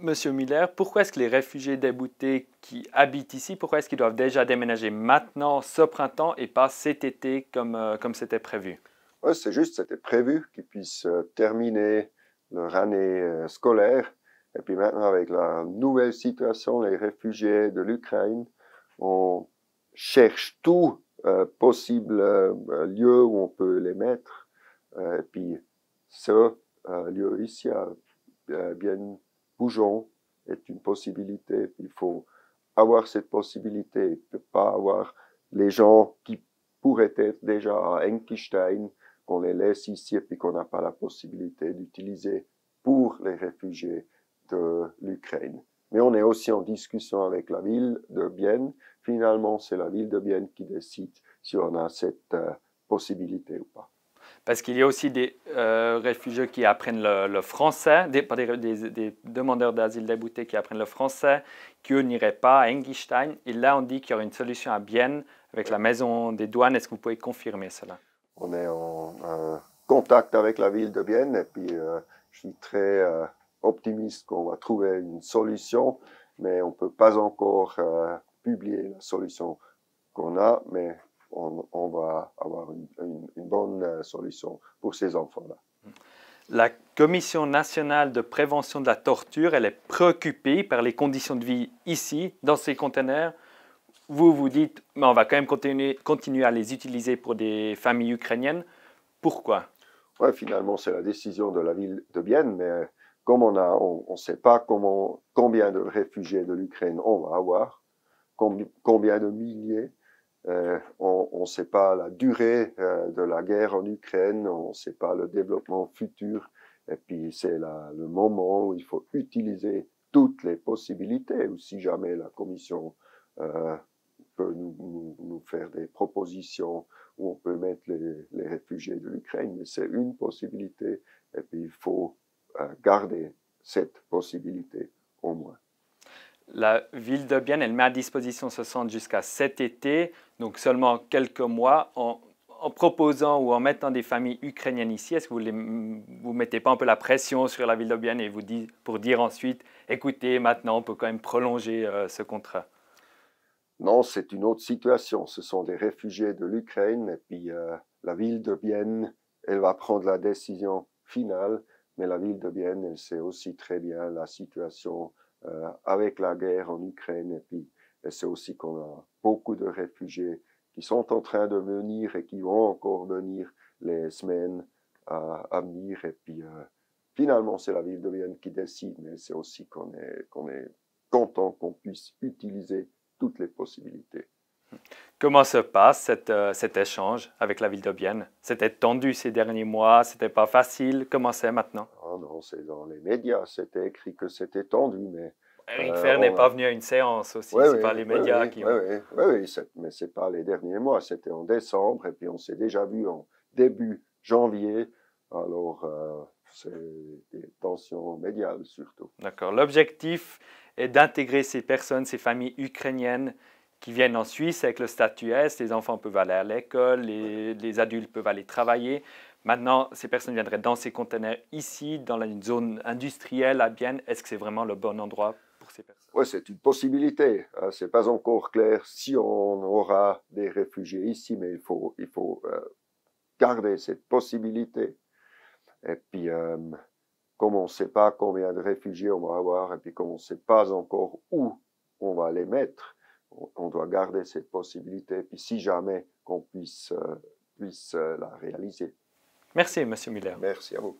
Monsieur Miller, pourquoi est-ce que les réfugiés déboutés qui habitent ici, pourquoi est-ce qu'ils doivent déjà déménager maintenant, ce printemps, et pas cet été comme c'était prévu? Ouais, c'est juste, c'était prévu qu'ils puissent terminer leur année scolaire. Et puis maintenant, avec la nouvelle situation, les réfugiés de l'Ukraine, on cherche tout possible lieu où on peut les mettre. Et puis ce lieu ici, à Bienne Bougeon, est une possibilité. Il faut avoir cette possibilité. Il ne peut pas avoir les gens qui pourraient être déjà à Enkistein, qu'on les laisse ici et puis qu'on n'a pas la possibilité d'utiliser pour les réfugiés de l'Ukraine. Mais on est aussi en discussion avec la ville de Bienne. Finalement, c'est la ville de Bienne qui décide si on a cette possibilité ou pas. Parce qu'il y a aussi des réfugiés qui apprennent le français, pas des demandeurs d'asile déboutés qui apprennent le français, qui eux n'iraient pas à Engistein. Et là, on dit qu'il y aurait une solution à Bienne avec la maison des douanes. Est-ce que vous pouvez confirmer cela? On est en contact avec la ville de Bienne et puis je suis très optimiste qu'on va trouver une solution, mais on ne peut pas encore publier la solution qu'on a, mais on va avoir une bonne solution pour ces enfants-là. La Commission nationale de prévention de la torture, elle est préoccupée par les conditions de vie ici, dans ces conteneurs. Vous vous dites, mais on va quand même continuer à les utiliser pour des familles ukrainiennes. Pourquoi? Ouais, finalement, c'est la décision de la ville de Bienne, mais comme on sait pas combien de réfugiés de l'Ukraine on va avoir, combien de milliers, on ne sait pas la durée de la guerre en Ukraine, on ne sait pas le développement futur, et puis c'est le moment où il faut utiliser toutes les possibilités, ou si jamais la Commission peut nous faire des propositions où on peut mettre les réfugiés de l'Ukraine, mais c'est une possibilité, et puis il faut garder cette possibilité au moins. La ville de Bienne, elle met à disposition ce centre jusqu'à cet été, donc seulement quelques mois, en proposant ou en mettant des familles ukrainiennes ici. Est-ce que vous ne mettez pas un peu la pression sur la ville de Bienne et pour dire ensuite, écoutez, maintenant on peut quand même prolonger ce contrat? Non, c'est une autre situation. Ce sont des réfugiés de l'Ukraine et puis la ville de Bienne, elle va prendre la décision finale, mais la ville de Bienne, elle sait aussi très bien la situation avec la guerre en Ukraine et puis elle sait aussi qu'on a beaucoup de réfugiés qui sont en train de venir et qui vont encore venir les semaines à venir et puis finalement c'est la ville de Bienne qui décide, mais c'est aussi qu'on est content qu'on puisse utiliser toutes les possibilités. Comment se passe cet échange avec la ville de Bienne? C'était tendu ces derniers mois, c'était pas facile. Comment c'est maintenant? Oh non, c'est dans les médias, c'était écrit que c'était tendu, mais Eric Fer n'est on pas a... venu à une séance aussi, Oui, c'est oui, pas les oui, médias oui, qui oui, ont... oui, oui, mais c'est pas les derniers mois, c'était en décembre, et puis on s'est déjà vu en début janvier, alors c'est des tensions médiales surtout. D'accord. L'objectif est d'intégrer ces personnes, ces familles ukrainiennes qui viennent en Suisse avec le statut S. Les enfants peuvent aller à l'école, les adultes peuvent aller travailler. Maintenant, ces personnes viendraient dans ces conteneurs ici, dans une zone industrielle à Bienne. Est-ce que c'est vraiment le bon endroit pour ces personnes? Oui, c'est une possibilité. C'est pas encore clair si on aura des réfugiés ici, mais il faut garder cette possibilité. Et puis, comme on ne sait pas combien de réfugiés on va avoir, et puis comme on ne sait pas encore où on va les mettre, on doit garder cette possibilité, et puis si jamais qu'on puisse la réaliser. Merci, Monsieur Muller. Merci à vous.